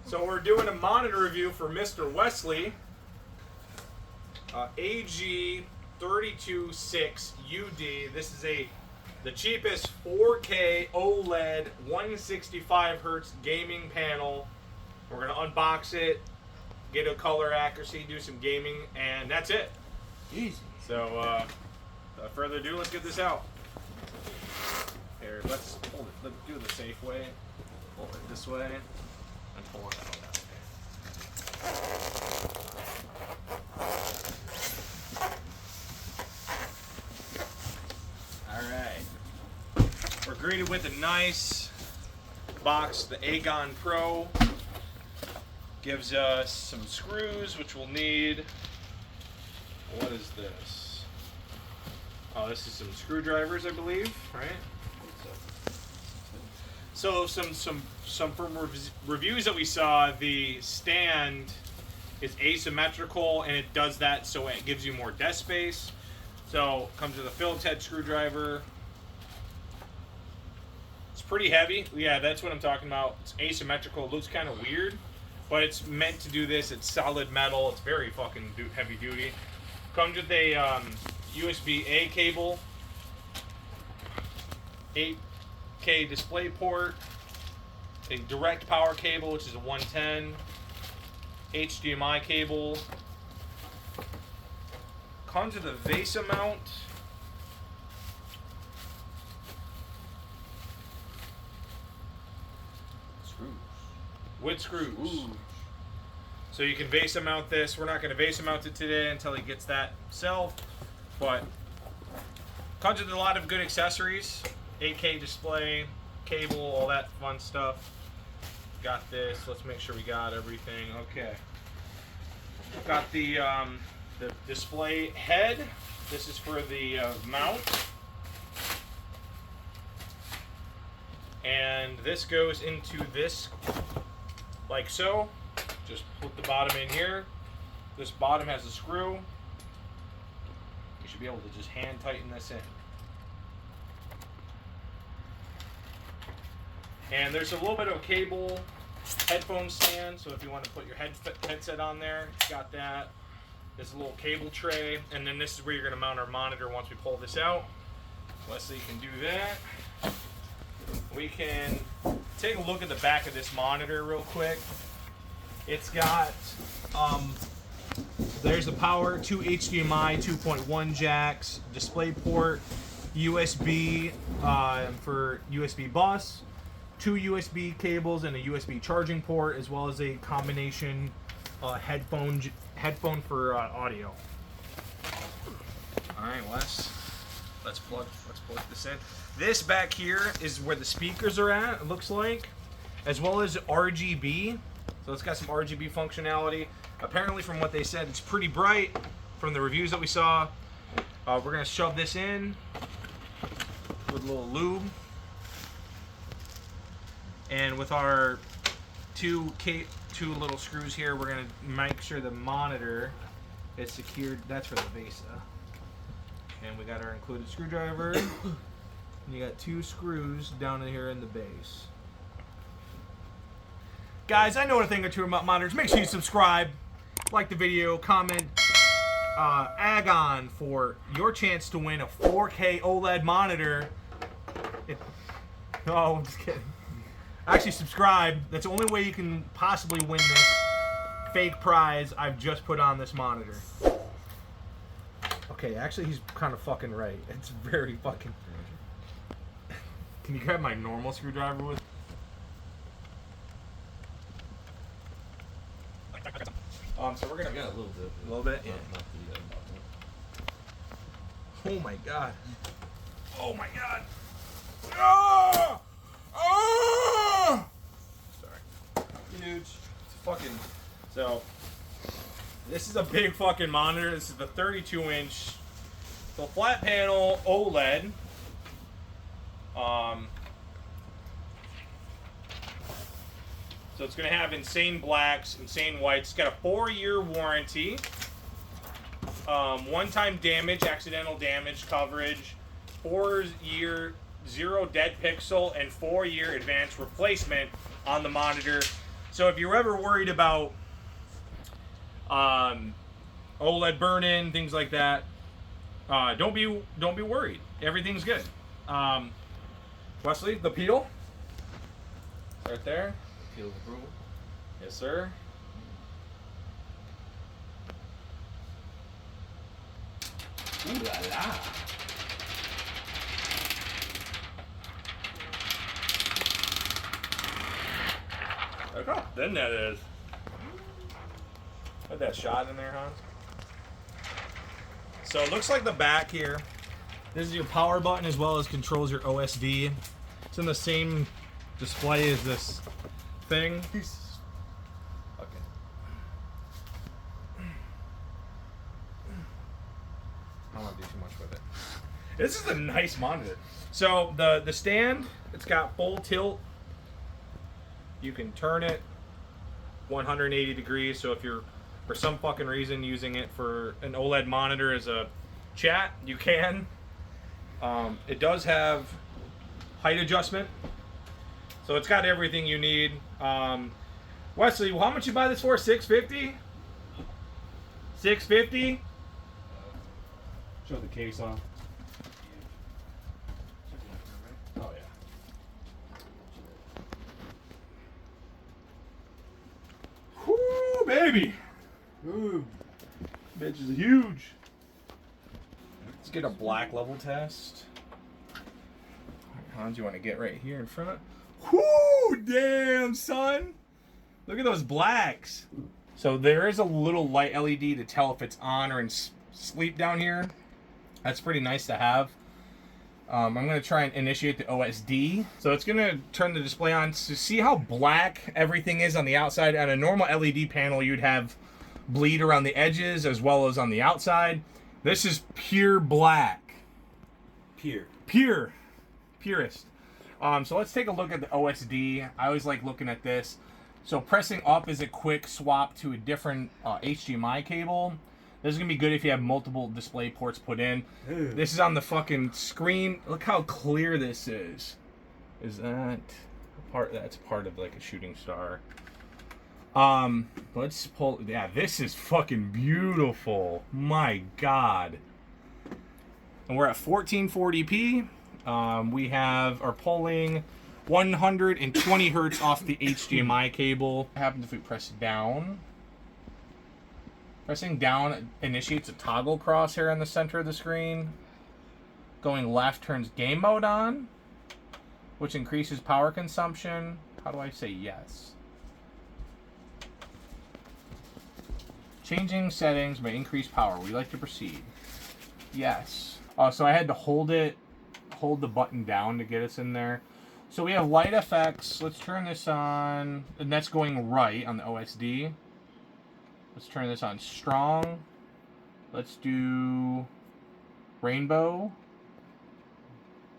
So we're doing a monitor review for Mr. Wesley. AG326UD. This is the cheapest 4K OLED 165 hertz gaming panel. We're gonna unbox it, get a color accuracy, do some gaming, and that's it. Easy. So, without further ado, let's get this out. Here, let's hold it. Let's do it the safe way. Pull it this way and pull it out that way. Alright. We're greeted with a nice box. The Agon Pro gives us some screws, which we'll need. What is this? Oh, this is some screwdrivers, I believe, right? So some from reviews that we saw, the stand is asymmetrical, and it does that so it gives you more desk space. So it comes with a Phillips head screwdriver. It's pretty heavy. Yeah, that's what I'm talking about. It's asymmetrical. It looks kind of weird, but it's meant to do this. It's solid metal. It's very fucking heavy duty. Comes with a USB-A cable, 8K display port, a direct power cable, which is a 110, HDMI cable. Comes with a VESA mount. Screws. With screws. Ooh. So you can VESA mount this. We're not going to VESA mount it today until he gets that himself. But comes with a lot of good accessories. 8K display, cable, all that fun stuff. Got this. Let's make sure we got everything. Okay. Got the display head. This is for the mount. And this goes into this like so. Just put the bottom in here. This bottom has a screw. You should be able to just hand tighten this in. And there's a little bit of a cable headphone stand, so if you want to put your headset on there, it's got that. There's a little cable tray, and then this is where you're going to mount our monitor once we pull this out. Wesley can do that. We can take a look at the back of this monitor real quick. It's got, there's the power, 2 HDMI 2.1 jacks, display port, USB for USB bus, 2 USB cables and a USB charging port, as well as a combination headphone for audio. All right, Wes, let's plug this in. This back here is where the speakers are at, it looks like, as well as RGB. So it's got some RGB functionality. Apparently, from what they said, it's pretty bright from the reviews that we saw. We're going to shove this in with a little lube. And with our two little screws here, we're going to make sure the monitor is secured. That's for the VESA. And we got our included screwdriver. And you got 2 screws down in here in the base. Guys, I know a thing or two about monitors. Make sure you subscribe, like the video, comment, Agon for your chance to win a 4K OLED monitor. No, I'm just kidding. Actually, subscribe. That's the only way you can possibly win this fake prize I've just put on this monitor. Okay, actually, he's kind of fucking right. It's very fucking... Can you grab my normal screwdriver with? So we're gonna a little bit. A little bit? Yeah. Not the Oh my god. Oh my god. Oh! Oh! Sorry. Huge. It's fucking. So, this is a big fucking monitor. This is the 32-inch. So flat panel OLED. So it's going to have insane blacks, insane whites. It's got a 4-year warranty. One-time damage, accidental damage coverage. 4-year 0 dead pixel and 4-year advanced replacement on the monitor. So if you're ever worried about OLED burn-in, things like that, don't be worried. Everything's good. Wesley, the peel, right there. Peel approval. Yes, sir. Ooh la la. Look how thin that is. Put that shot in there, huh? So it looks like the back here. This is your power button as well as controls your OSD. It's in the same display as this thing. Okay. I don't want to do too much with it. This is a nice monitor. So the stand, it's got full tilt. You can turn it 180 degrees. So if you're for some fucking reason using it for an OLED monitor as a chat, you can. It does have height adjustment, so it's got everything you need. Wesley, how much you buy this for? $650? $650? Show the case off. Oh yeah. Whoo, baby. Ooh, bitch is huge. Let's get a black level test. Hans, you want to get right here in front? Whoo, damn, son. Look at those blacks. So there is a little light LED to tell if it's on or in sleep down here. That's pretty nice to have. I'm going to try and initiate the OSD. So it's going to turn the display on to see how black everything is on the outside. On a normal LED panel, you'd have bleed around the edges as well as on the outside. This is pure black. Purest. So let's take a look at the OSD. I always like looking at this. So pressing up is a quick swap to a different HDMI cable. This is going to be good if you have multiple display ports put in. Ew. This is on the fucking screen. Look how clear this is. Is that part? That's part of like a shooting star. Let's pull. Yeah, this is fucking beautiful. My God. And we're at 1440p. We are pulling 120 hertz off the HDMI cable. What happens if we press down? Pressing down initiates a toggle crosshair in the center of the screen. Going left turns game mode on, which increases power consumption. How do I say yes? Changing settings may increase power. Would you like to proceed? Yes. So I had to hold the button down to get us in there. So we have light effects. Let's turn this on, and that's going right on the OSD. Let's turn this on strong. Let's do rainbow.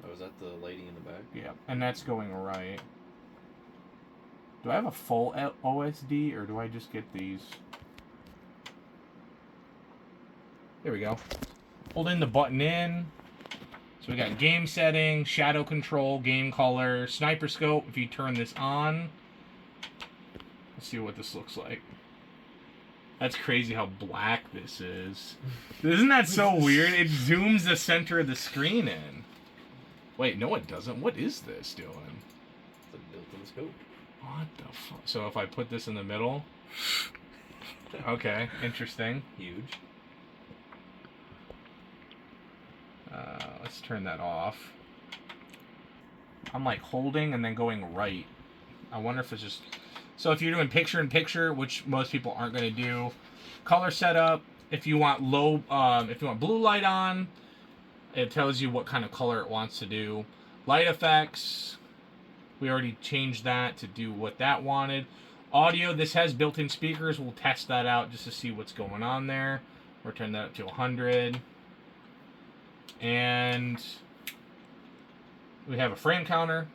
Oh, is that the lighting in the back? Yeah, and that's going right. Do I have a full OSD, or do I just get these? There we go. Holding the button in. So we got game settings, shadow control, game color, sniper scope. If you turn this on, let's see what this looks like. That's crazy how black this is. Isn't that so weird? It zooms the center of the screen in. Wait, no it doesn't. What is this doing? It's a built-in scope. What the fuck? So if I put this in the middle... Okay, interesting. Huge. Let's turn that off. I'm like holding and then going right. I wonder if it's just... So if you're doing picture-in-picture, which most people aren't going to do, color setup, if you want if you want blue light on, it tells you what kind of color it wants to do. Light effects, we already changed that to do what that wanted. Audio, this has built-in speakers. We'll test that out just to see what's going on there. We'll turn that up to 100. And we have a frame counter.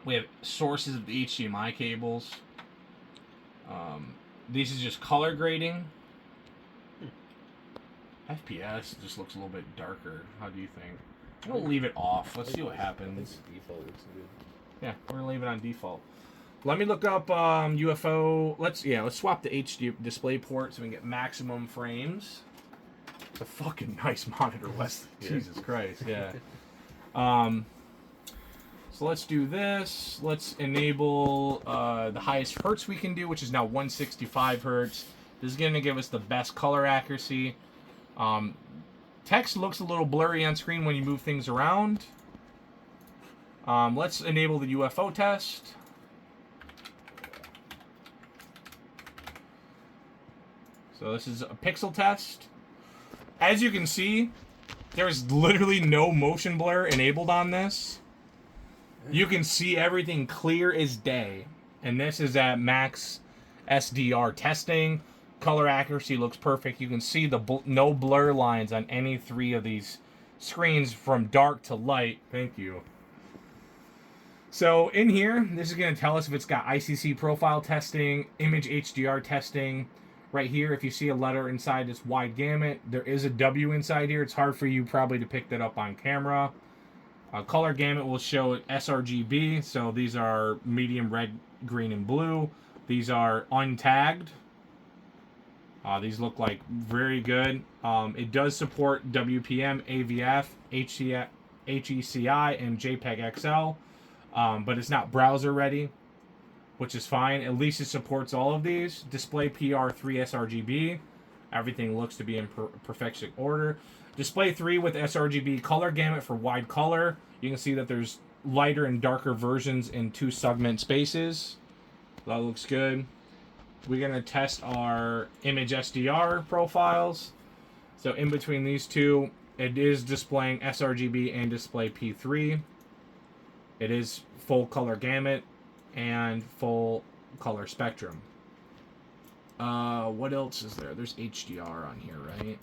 We have sources of the HDMI cables. This is just color grading. FPS just looks a little bit darker. How do you think? We'll leave it off. Let's see what happens. Default looks good. Yeah, we're gonna leave it on default. Let me look up UFO. Let's swap the HD display port so we can get maximum frames. It's a fucking nice monitor, Wesley. Yeah. Jesus Christ, yeah. So let's do this. Let's enable the highest hertz we can do, which is now 165 hertz. This is going to give us the best color accuracy. Text looks a little blurry on screen when you move things around. Let's enable the UFO test. So this is a pixel test. As you can see, there's literally no motion blur enabled on this. You can see everything clear as day. And this is at max SDR testing. Color accuracy looks perfect. You can see the no blur lines on any 3 of these screens from dark to light. Thank you. So in here, this is going to tell us if it's got ICC profile testing, image HDR testing. Right here, if you see a letter inside this wide gamut, there is a W inside here. It's hard for you probably to pick that up on camera. Color gamut will show sRGB. So these are medium red, green, and blue. These are untagged. These look like very good. It does support WPM, AVF, HECI, and JPEG XL. But it's not browser ready, which is fine. At least it supports all of these. Display PR3 sRGB. Everything looks to be in perfection order. Display 3 with sRGB color gamut for wide color. You can see that there's lighter and darker versions in 2 segment spaces. That looks good. We're going to test our image SDR profiles. So in between these two, it is displaying sRGB and display P3. It is full color gamut and full color spectrum. What else is there? There's HDR on here, right?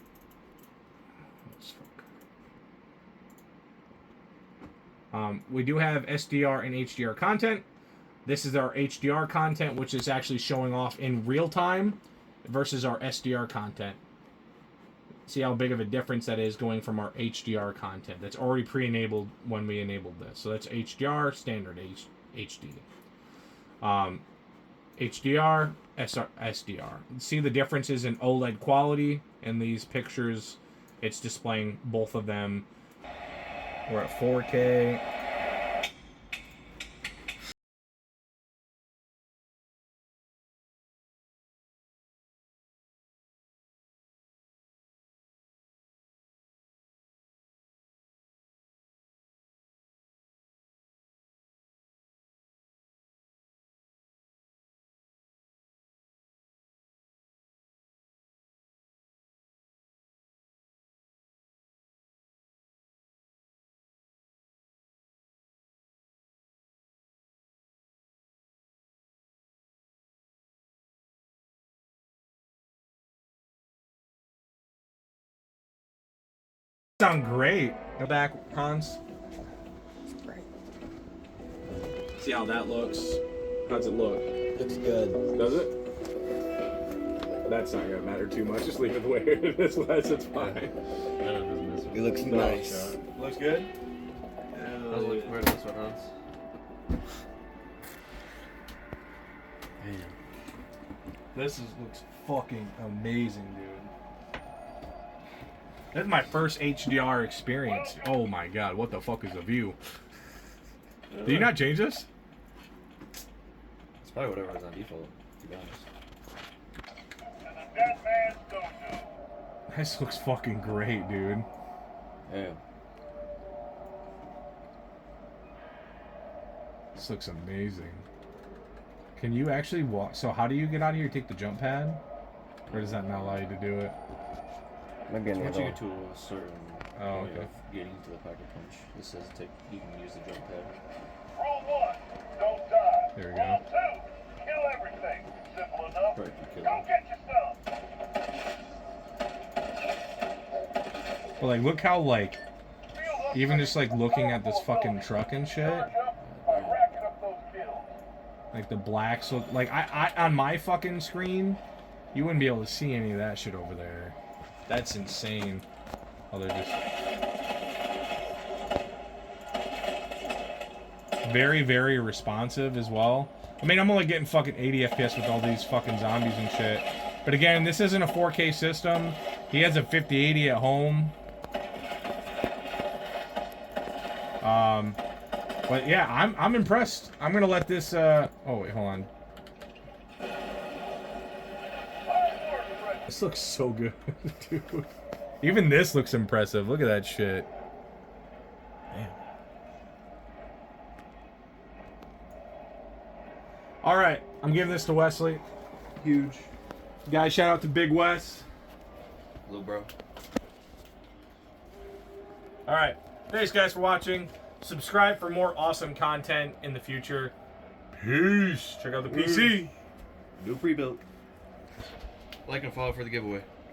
We do have SDR and HDR content. This is our HDR content, which is actually showing off in real time versus our SDR content. See how big of a difference that is going from our HDR content. That's already pre-enabled when we enabled this. So that's HDR, standard HD. HDR, SDR. See the differences in OLED quality in these pictures. It's displaying both of them. We're at 4K. Sound great. Go back, Hans. Great. See how that looks. How's it look? Looks good. Does it? That's not gonna matter too much. Just leave it the way it is. It's fine. It looks nice. Looks good. How's it look compared to this one, Hans? This looks fucking amazing, dude. This is my first HDR experience. Oh my god, what the fuck is the view? Did you not change this? It's probably whatever is on default, to be honest. This looks fucking great, dude. Yeah. This looks amazing. Can you actually walk? So how do you get out of here? Take the jump pad? Or does that not allow you to do it? Maybe Once you get to a certain Oh, point okay. of getting to the packer punch, it says you can use the jump pad. Rule 1, don't die. There we Rule go. 2, kill everything. Simple enough. Right, you kill Go it. get your stuff. But like, look how like, Feel the even just like looking at this fucking truck and shit, charge up by racking up those kills. like the blacks look like I on my fucking screen, you wouldn't be able to see any of that shit over there. That's insane. Oh, they're just very, very responsive as well. I mean, I'm only getting fucking 80 FPS with all these fucking zombies and shit. But again, this isn't a 4K system. He has a 5080 at home. But yeah, I'm impressed. I'm gonna let this. Oh wait, hold on. This looks so good, dude. Even this looks impressive. Look at that shit. Damn. All right, I'm giving this to Wesley. Huge. Guys, shout out to Big Wes. Little bro. All right, thanks guys for watching. Subscribe for more awesome content in the future. Peace. Check out the PC. Do pre-built. Like and follow for the giveaway.